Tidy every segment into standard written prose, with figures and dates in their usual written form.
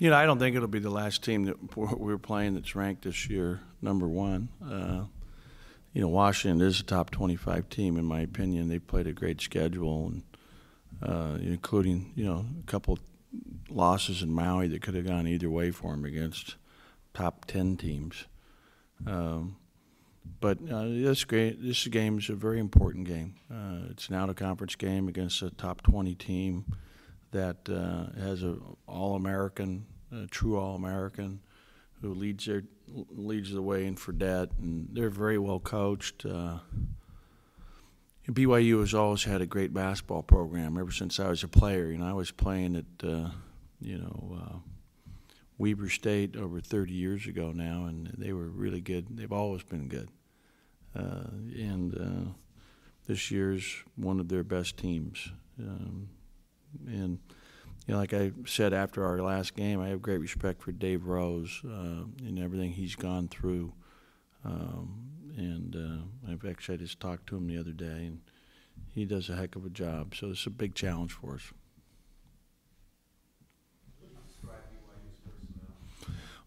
I don't think it'll be the last team that we're playing that's ranked this year #1. Washington is a top 25 team in my opinion. They played a great schedule, and including a couple losses in Maui that could have gone either way for them against top 10 teams. But this game is a very important game. It's an out-of-conference game against a top 20 team that has a All-American, a true All-American, who leads the way in Fredette, and they're very well coached. BYU has always had a great basketball program ever since I was a player. I was playing at Weber State over 30 years ago now, and they were really good. They've always been good. And this year's one of their best teams. And like I said after our last game, I have great respect for Dave Rose and everything he's gone through. I just talked to him the other day, and he does a heck of a job. So it's a big challenge for us.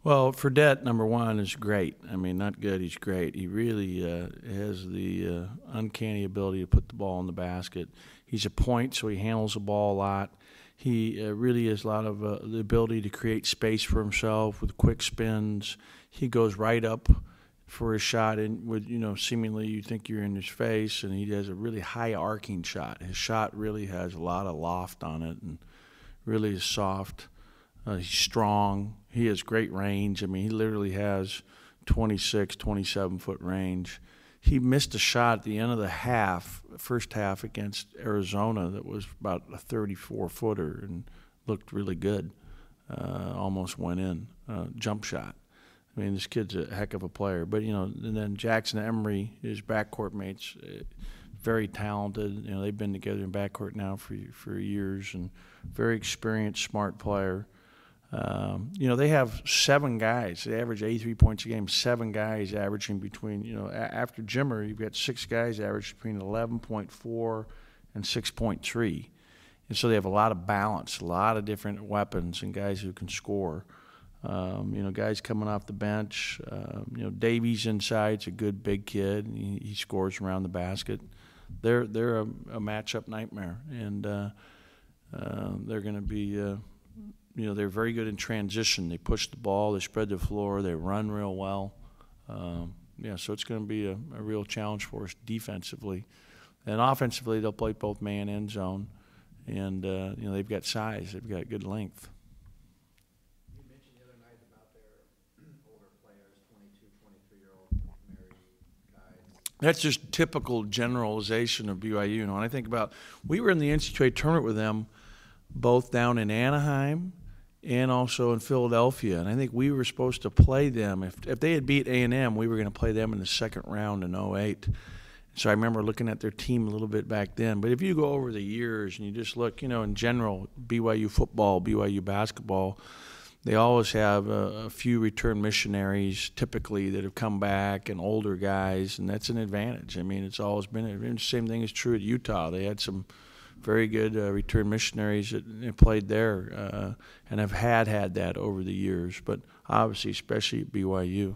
Well, Fredette, #1, is great. I mean, not good, he's great. He really has the uncanny ability to put the ball in the basket. He's a point, so he handles the ball a lot. He really has a lot of the ability to create space for himself with quick spins. He goes right up for his shot, and with seemingly you think you're in his face, and he has a really high arcing shot. His shot really has a lot of loft on it, and really is soft. He's strong. He has great range. I mean, he literally has 26, 27-foot range. He missed a shot at the end of the first half against Arizona that was about a 34-footer and looked really good. Almost went in. Jump shot. I mean, this kid's a heck of a player. But, and then Jackson Emery, his backcourt mates, very talented. They've been together in backcourt now for years, and very experienced, smart player. They have 7 guys. They average 83 points a game. 7 guys averaging between, after Jimmer, you've got 6 guys averaging between 11.4 and 6.3. And so they have a lot of balance, a lot of different weapons, and guys who can score. Guys coming off the bench. Davies inside's a good big kid. He scores around the basket. They're a matchup nightmare, and they're going to be. They're very good in transition. They push the ball, they spread the floor, they run real well. So it's going to be a real challenge for us defensively. And offensively, they'll play both man and zone. And, they've got size, they've got good length. You mentioned the other night about their older players, 22, 23-year-old married guys. That's just typical generalization of BYU. When I think about, we were in the NCAA tournament with them both down in Anaheim and also in Philadelphia, and I think we were supposed to play them. If they had beat A&M, we were going to play them in the second round in 2008. So I remember looking at their team a little bit back then. But if you go over the years and you just look, in general, BYU football, BYU basketball, they always have a few return missionaries typically that have come back, and older guys, and that's an advantage. I mean, it's always been the same thing is true at Utah. They had some very good return missionaries that played there and have had that over the years, but obviously especially at BYU.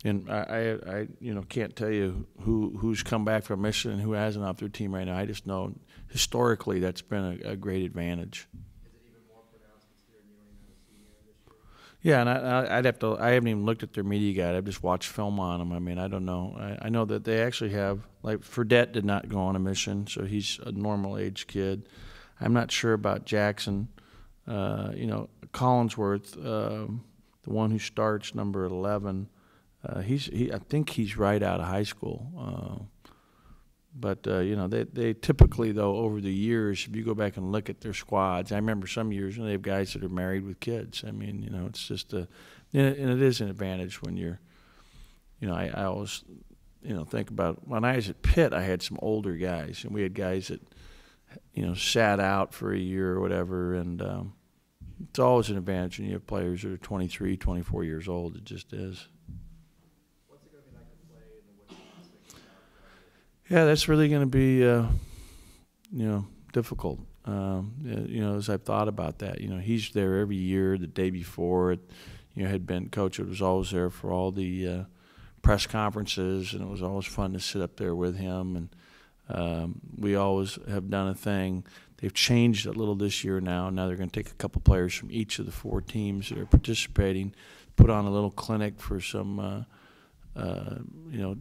And I can't tell you who's come back from mission and who hasn't off their team right now. I just know historically that's been a great advantage. Is it even more pronounced considering you only have a senior this year? Yeah, and I haven't even looked at their media guide. I've just watched film on them. I mean, I don't know. I know that they actually have, like, Fredette did not go on a mission, so he's a normal-age kid. I'm not sure about Jackson. Collinsworth, the one who starts, number 11, I think he's right out of high school. But they typically, though, over the years, if you go back and look at their squads, I remember some years they have guys that are married with kids. I mean, it's just and it is an advantage when you're, I always, think about when I was at Pitt, I had some older guys, and we had guys that, sat out for a year or whatever, and it's always an advantage when you have players that are 23, 24 years old. It just is. Yeah, that's really going to be, difficult. You know, as I've thought about that, you know, he's there every year. The day before, it, you know, had been coach. It was always there for all the press conferences, and it was always fun to sit up there with him. And we always have done a thing. They've changed a little this year now. Now they're going to take a couple players from each of the 4 teams that are participating, put on a little clinic for some, you know,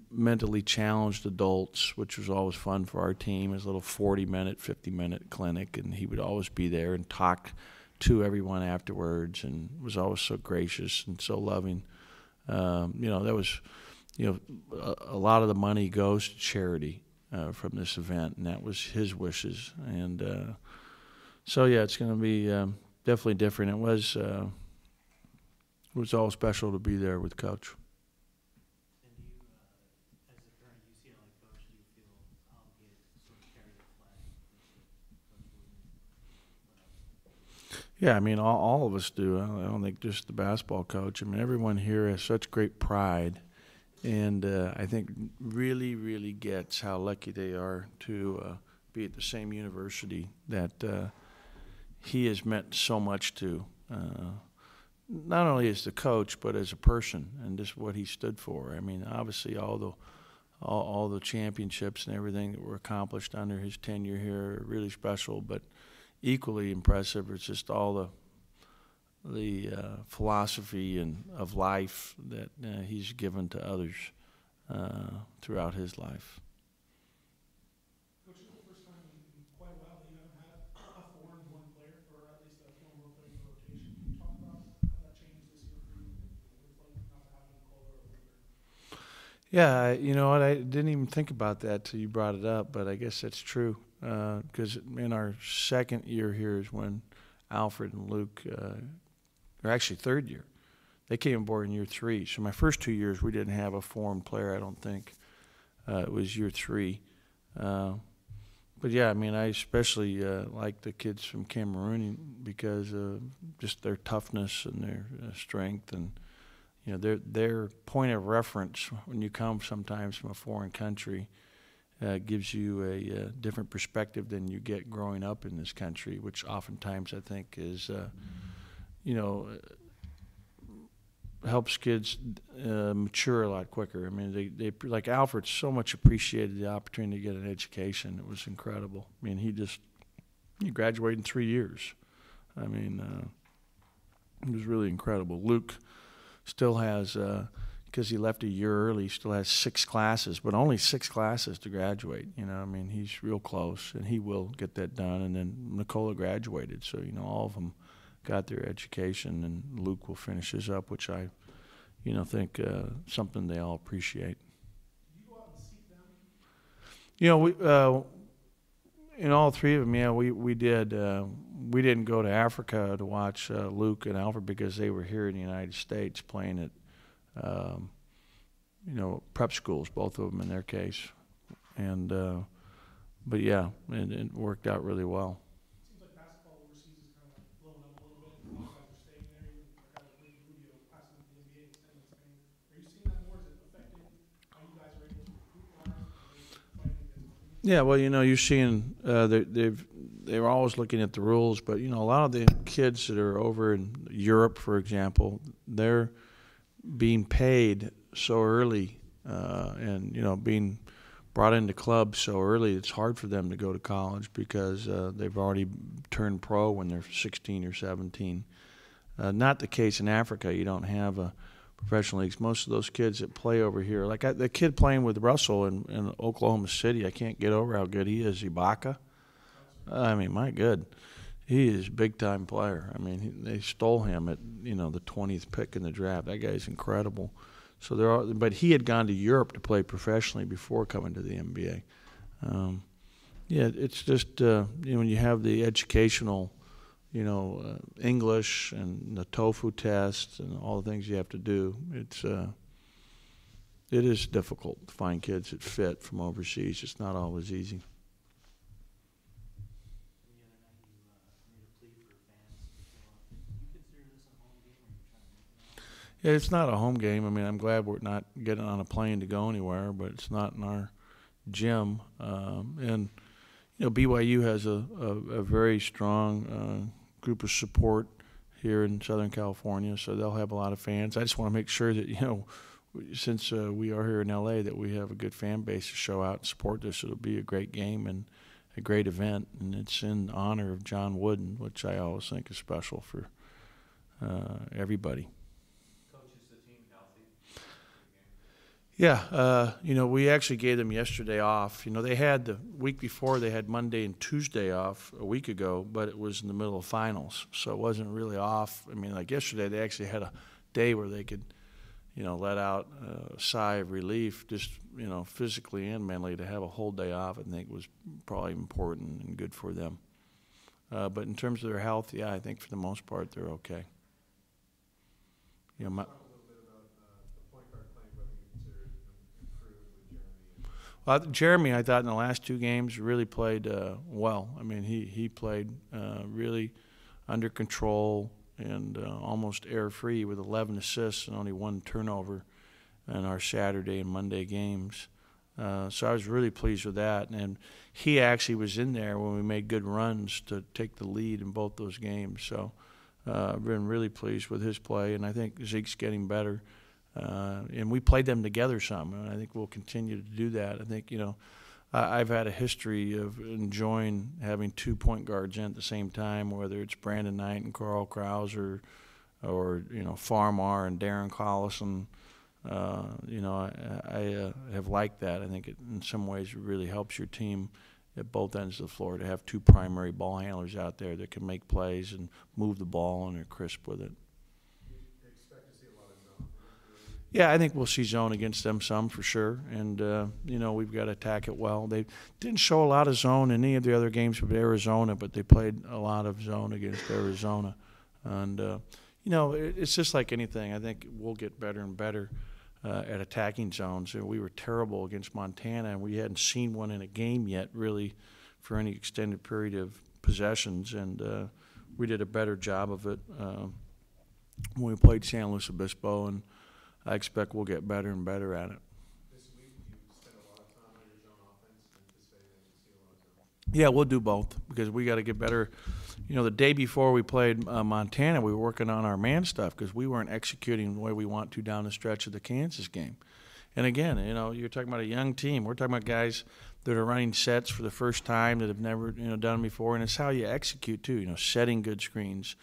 mentally challenged adults, which was always fun for our team. It was a little 40-minute, 50-minute clinic, and he would always be there and talk to everyone afterwards, and was always so gracious and so loving. You know, that was, you know, a lot of the money goes to charity from this event, and that was his wishes. And so, yeah, it's going to be definitely different. It was all special to be there with Coach. And do you, as the current UCLA coach, do you feel obligated to sort of carry the flag that Coach Wooten? Yeah, I mean, all of us do. I don't think just the basketball coach. I mean, everyone here has such great pride, and I think really, really gets how lucky they are to be at the same university that he has meant so much to, not only as the coach, but as a person, and just what he stood for. I mean, obviously all the championships and everything that were accomplished under his tenure here are really special, but equally impressive is just all the philosophy and of life that he's given to others throughout his life. Coach, this is the first time in quite a while that you haven't had a foreign-born player, or at least a foreign-born player in your rotation. Can you talk about how that changed this year for you, and what it's like not to have it in Kohler or Luker? Yeah, you know what? I didn't even think about that till you brought it up, but I guess that's true. Because in our second year here is when Alfred and Luke, or actually third year, they came aboard in year 3. So my first 2 years we didn't have a foreign player, I don't think. It was year 3. But yeah, I mean, I especially like the kids from Cameroon because of just their toughness and their strength, and you know, their point of reference when you come sometimes from a foreign country gives you a different perspective than you get growing up in this country, which oftentimes I think is, you know, helps kids mature a lot quicker. I mean, they like Alfred so much appreciated the opportunity to get an education. It was incredible. I mean, he graduated in 3 years. I mean, it was really incredible. Luke still has, because he left a year early, still has 6 classes, but only 6 classes to graduate. You know, I mean, he's real close, and he will get that done. And then Nicola graduated, so, you know, all of them got their education, and Luke will finish his up, which I, you know, think something they all appreciate. Did you go out and seek them? You know, we, in all 3 of them, yeah, we did. We didn't go to Africa to watch Luke and Alfred because they were here in the United States playing at, you know, prep schools, both of them in their case. And, but yeah, it worked out really well. Seems like basketball overseas is kind of like blowing up a little bit. A lot of guys are staying there. Even a guy like Ricky Rubio passing up the NBA, extending Spain. Are you seeing that more? Is it affecting how you guys are able to recruit guys? Fighting against opportunity? Yeah, well, you know, you're seeing they're always looking at the rules, but you know, a lot of the kids that are over in Europe, for example, they're being paid so early, and you know, being brought into clubs so early. It's hard for them to go to college because they've already turned pro when they're 16 or 17. Not the case in Africa. You don't have a professional leagues. Most of those kids that play over here, like the kid playing with Russell in Oklahoma City, I can't get over how good he is, Ibaka. I mean, my good. He is a big-time player. I mean, they stole him at, you know, the 20th pick in the draft. That guy's incredible. So but he had gone to Europe to play professionally before coming to the NBA. Yeah, it's just, you know, when you have the educational, you know, English and the TOEFL test and all the things you have to do, it is difficult to find kids that fit from overseas. It's not always easy. The other night you made a plea for fans to show up. Do you consider this a home game, or are you trying to make it out? Yeah, it's not a home game. I mean, I'm glad we're not getting on a plane to go anywhere, but it's not in our gym. And, BYU has a very strong group of support here in Southern California, so they'll have a lot of fans. I just want to make sure that, since we are here in LA, that we have a good fan base to show out and support this. It'll be a great game and a great event, and it's in honor of John Wooden, which I always think is special for everybody. Coach, is the team healthy? Yeah, we actually gave them yesterday off. They had the week before, they had Monday and Tuesday off a week ago, but it was in the middle of finals, so it wasn't really off. I mean, like yesterday, they actually had a day where they could, let out a sigh of relief, just, physically and mentally. To have a whole day off, I think, was probably important and good for them. But in terms of their health, yeah, I think for the most part, they're okay. Talk a little bit about the point guard playing, whether you consider it improved with Jeremy. Jeremy, I thought in the last two games really played well. I mean, he played really under control and almost error-free with 11 assists and only 1 turnover in our Saturday and Monday games. So I was really pleased with that. And he actually was in there when we made good runs to take the lead in both those games. So I've been really pleased with his play, and I think Zeke's getting better. And we played them together some, and I think we'll continue to do that. I think, I've had a history of enjoying having 2 point guards in at the same time, whether it's Brandon Knight and Carl Krause or Farmar and Darren Collison. I have liked that. I think it, in some ways, it really helps your team at both ends of the floor to have 2 primary ball handlers out there that can make plays and move the ball and are crisp with it. Do you expect to see a lot of zone? Yeah, I think we'll see zone against them some for sure, and we've got to attack it well. They didn't show a lot of zone in any of the other games with Arizona, but they played a lot of zone against Arizona, and it's just like anything. I think we'll get better and better at attacking zones. We were terrible against Montana, and we hadn't seen one in a game yet, really, for any extended period of possessions, and we did a better job of it when we played San Luis Obispo, and I expect we'll get better and better at it. This week, you spent a lot of time on your zone offense, anticipating that you see a lot of zone. Yeah, we'll do both because we got to get better. The day before we played Montana, we were working on our man stuff because we weren't executing the way we want to down the stretch of the Kansas game. And again, you're talking about a young team. We're talking about guys that are running sets for the first time that have never, done before, and it's how you execute too. Setting good screens.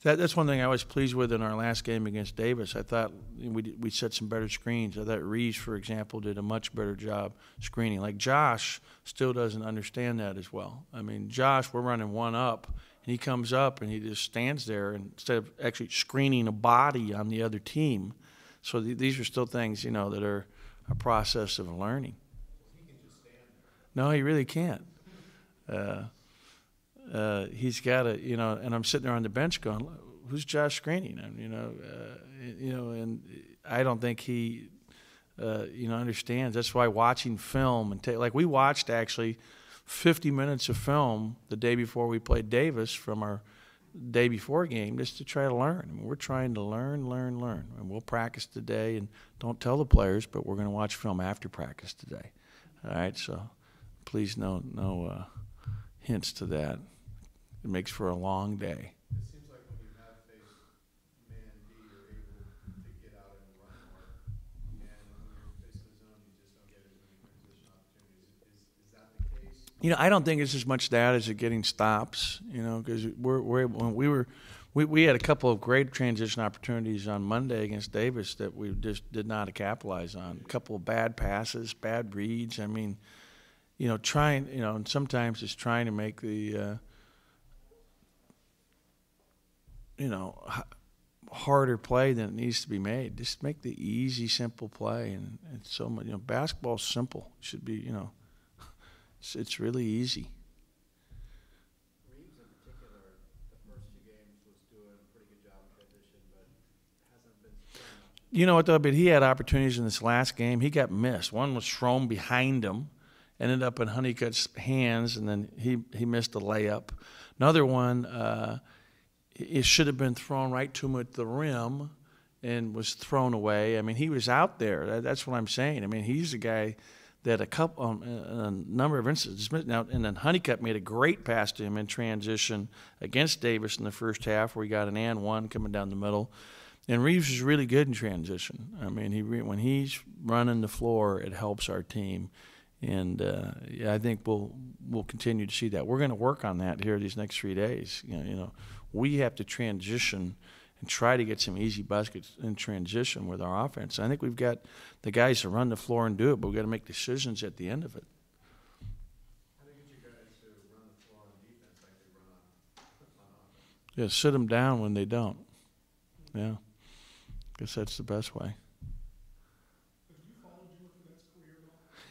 That's one thing I was pleased with in our last game against Davis. I thought we set some better screens. I thought Reeves, for example, did a much better job screening. Like Josh still doesn't understand that as well. I mean, Josh, we're running one up, and he comes up and he just stands there instead of actually screening a body on the other team. So these are still things, that are a process of learning. He can just stand there. No, he really can't. He's got to, and I'm sitting there on the bench going, who's Josh screening? And, and I don't think he, understands. That's why watching film and like we watched actually 50 minutes of film the day before we played Davis from our day before game just to try to learn. I mean, we're trying to learn. And we'll practice today, and don't tell the players, but we're going to watch film after practice today. All right, so please no hints to that. It makes for a long day. It seems like when you have faced man B, you're able to get out and run more. And when you're facing the zone, you just don't get as many transition opportunities. Is that the case? I don't think it's as much that as it getting stops, because we had a couple of great transition opportunities on Monday against Davis that we just did not capitalize on. A couple of bad passes, bad reads. I mean, trying, and sometimes it's trying to make the, harder play than it needs to be made. Just make the easy, simple play, and it's so much. Basketball's simple. It should be, it's really easy. Reeves in particular, the first 2 games was doing a pretty good job in transition, but hasn't been scoring much. You know what, though? But he had opportunities in this last game. He got missed. One was thrown behind him, ended up in Honeycutt's hands, and then he missed a layup. Another one, it should have been thrown right to him at the rim and was thrown away. I mean, he was out there. That's what I'm saying. I mean, he's a guy that a number of instances. Now, and then Honeycutt made a great pass to him in transition against Davis in the first half, where he got an and one coming down the middle. And Reeves is really good in transition. I mean, when he's running the floor, it helps our team. And yeah, I think we'll continue to see that. We're going to work on that here these next 3 days. We have to transition and try to get some easy baskets in transition with our offense. I think we've got the guys to run the floor and do it, but we've got to make decisions at the end of it. How do you get you guys to run the floor on defense like they run on offense? Yeah, sit them down when they don't. Yeah, I guess that's the best way.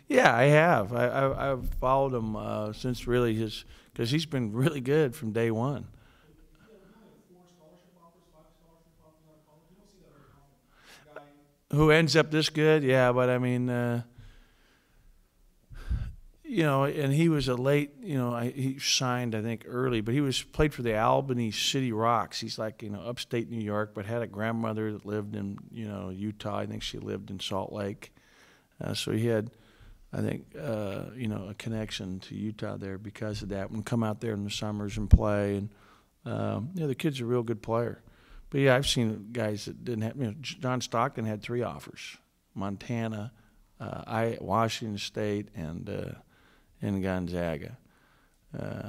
Yeah, I have. I've followed him since really because he's been really good from day one. Who ends up this good? Yeah, but I mean, and he was a late, he signed, I think, early, but he played for the Albany City Rocks. He's like, upstate New York, but had a grandmother that lived in, Utah. I think she lived in Salt Lake. So he had, I think, a connection to Utah there because of that. And come out there in the summers and play. And, the kid's a real good player. But, yeah, I've seen guys that didn't have, John Stockton had 3 offers, Montana, Washington State, and Gonzaga.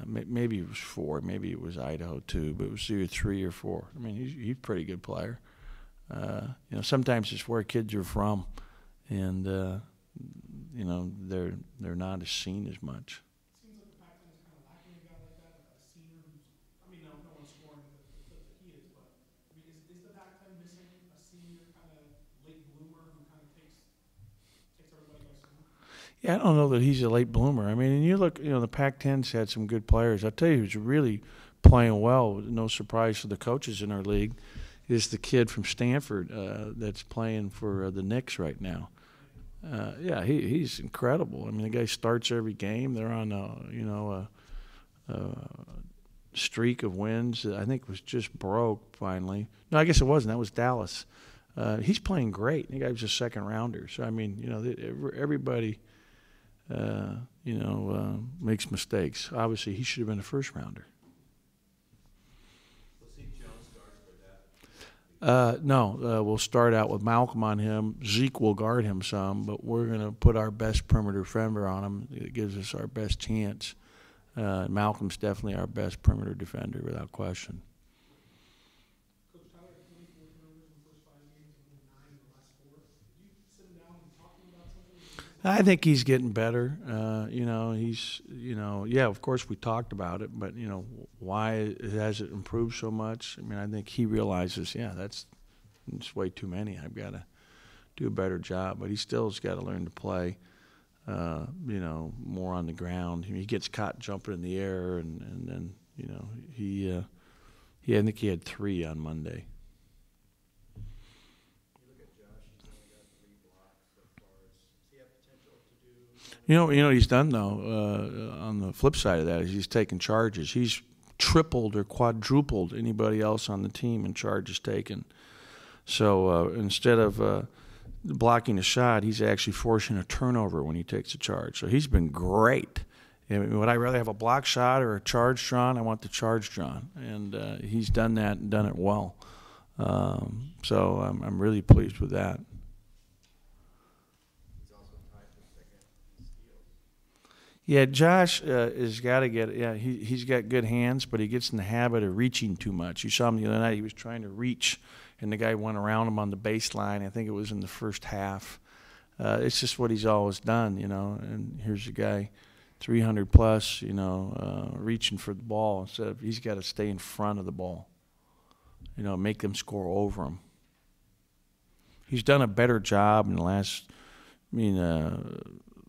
Maybe it was 4. Maybe it was Idaho, too. But it was either 3 or 4. I mean, he's a pretty good player. Sometimes it's where kids are from. And, they're not as seen as much. Seems like the Pac-10 is kind of lacking a guy like that, a senior who's, no one's scoring the clip that he is, but, is the Pac-10 missing a senior kind of late bloomer who kind of takes everybody by storm? Yeah, I don't know that he's a late bloomer. I mean, and you look, the Pac-10's had some good players. I'll tell you who's really playing well, no surprise to the coaches in our league, is the kid from Stanford that's playing for the Knicks right now. Yeah, he's incredible. I mean, the guy starts every game. They're on a streak of wins that I think was just broke finally. No, I guess it wasn't. That was Dallas. He's playing great. The guy was a second rounder. So I mean, everybody, makes mistakes. Obviously, he should have been a first rounder. No, we'll start out with Malcolm on him. Zeke will guard him some, but we're going to put our best perimeter defender on him. It gives us our best chance. Malcolm's definitely our best perimeter defender without question. Coach Tyler, 24 turnovers in the first 5 games and only 9 in the last 4. Did you sit him down and talk to him about something? I think he's getting better. Yeah, of course we talked about it, but, why has it improved so much? I mean, I think he realizes, that's way too many. I've got to do a better job, but he still has got to learn to play, more on the ground. He gets caught jumping in the air, and then, I think he had 3 on Monday. You know what he's done, though, on the flip side of that is he's taken charges. He's tripled or quadrupled anybody else on the team in charges taken. So instead of blocking a shot, he's actually forcing a turnover when he takes a charge. So he's been great. Would I rather have a block shot or a charge drawn? I want the charge drawn. And he's done that and done it well. So I'm really pleased with that. Yeah, Josh has got to get. Yeah, he's got good hands, but he gets in the habit of reaching too much. You saw him the other night; he was trying to reach, and the guy went around him on the baseline. I think it was in the first half. It's just what he's always done, And here's a guy, 300 plus, reaching for the ball instead of he's got to stay in front of the ball. Make them score over him. He's done a better job in the last.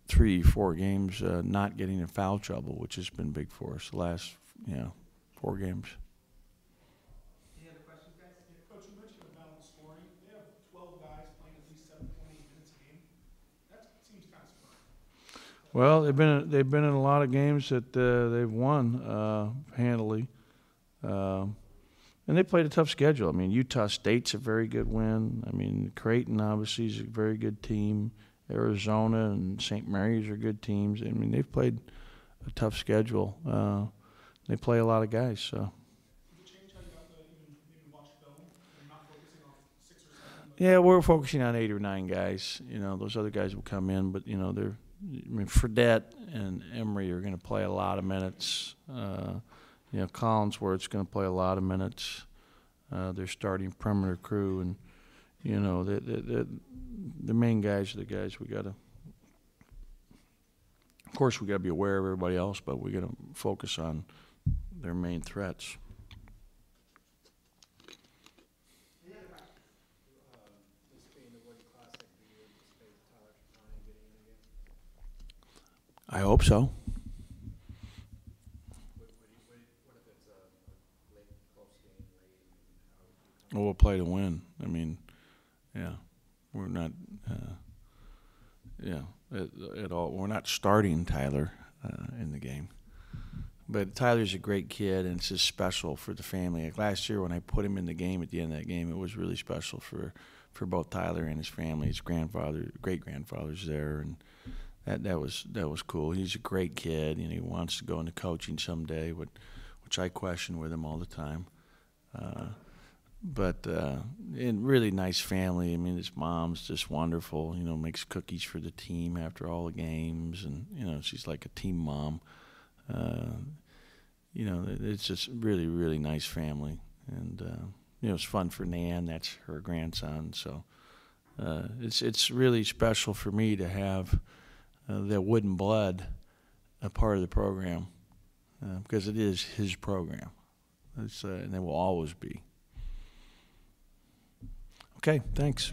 3-4 games not getting in foul trouble, which has been big for us the last 4 games. Any other questions, guys? Yeah, Coach, you mentioned about scoring. They have 12 guys playing at least 7.8 minutes a game. That seems kind of smart. Well, they've been in a lot of games that they've won handily, and they played a tough schedule. I mean, Utah State's a very good win. I mean, Creighton obviously is a very good team. Arizona and St. Mary's are good teams. I mean, they've played a tough schedule. They play a lot of guys, so. Did it change how you got to even maybe watch film and not focusing on 6 or 7? But Yeah, we're focusing on 8 or 9 guys. You know, those other guys will come in, but you know, I mean, Fredette and Emery are going to play a lot of minutes. You know, Collinsworth's going to play a lot of minutes. They're starting perimeter crew, and you know, the main guys are the guys we got to. Of course, we got to be aware of everybody else, but we got to focus on their main threats. This being the Wood Classic, do you anticipate Tyler Trapani getting in again? I hope so. What if it's a late close game late? How would you? Well, we'll play to win. I mean, yeah, we're not. Yeah, at all. We're not starting Tyler in the game. But Tyler's a great kid, and it's just special for the family. Like last year when I put him in the game at the end of that game, it was really special for both Tyler and his family. His grandfather, great-grandfather's there, and that was cool. He's a great kid, and he wants to go into coaching someday, which I question with him all the time. But and really nice family. I mean, his mom's just wonderful. You know, makes cookies for the team after all the games, and you know, she's like a team mom. You know, it's just really, really nice family, and you know, it's fun for Nan. That's her grandson. So it's really special for me to have that Wooden Blood a part of the program because it is his program. And it will always be. Okay, thanks.